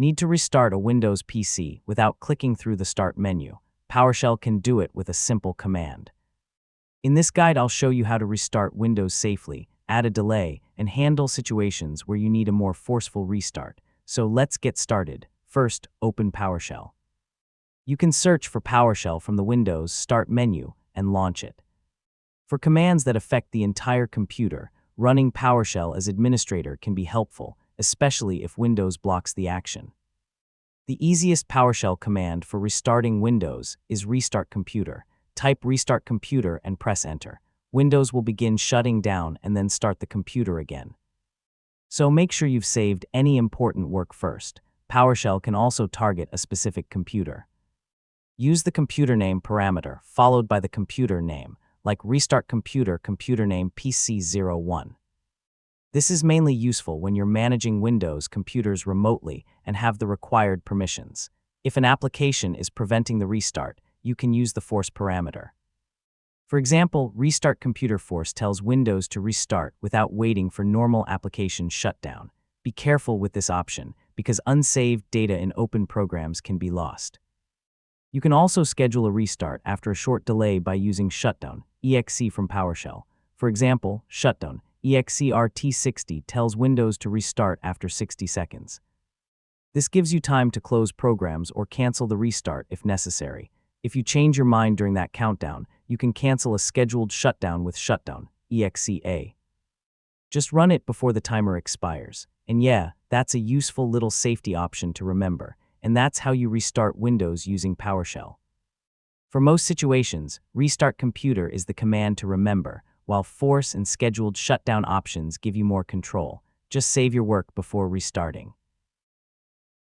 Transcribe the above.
Need to restart a Windows PC without clicking through the Start menu? PowerShell can do it with a simple command. In this guide, I'll show you how to restart Windows safely, add a delay, and handle situations where you need a more forceful restart. So let's get started. First, open PowerShell. You can search for PowerShell from the Windows Start menu and launch it. For commands that affect the entire computer, running PowerShell as administrator can be helpful, especially if Windows blocks the action. The easiest PowerShell command for restarting Windows is Restart Computer. Type Restart Computer and press Enter. Windows will begin shutting down and then start the computer again. So make sure you've saved any important work first. PowerShell can also target a specific computer. Use the computer name parameter followed by the computer name, like Restart Computer, computer name PC01. This is mainly useful when you're managing Windows computers remotely and have the required permissions. If an application is preventing the restart, you can use the force parameter. For example, Restart Computer Force tells Windows to restart without waiting for normal application shutdown. Be careful with this option because unsaved data in open programs can be lost. You can also schedule a restart after a short delay by using shutdown exe from PowerShell. For example, shutdown exert60 tells Windows to restart after 60 seconds. This gives you time to close programs or cancel the restart if necessary. If you change your mind during that countdown, you can cancel a scheduled shutdown with shutdown exa. Just run it before the timer expires. And yeah, that's a useful little safety option to remember. And that's how you restart Windows using PowerShell. For most situations, Restart Computer is the command to remember, while force and scheduled shutdown options give you more control. Just save your work before restarting.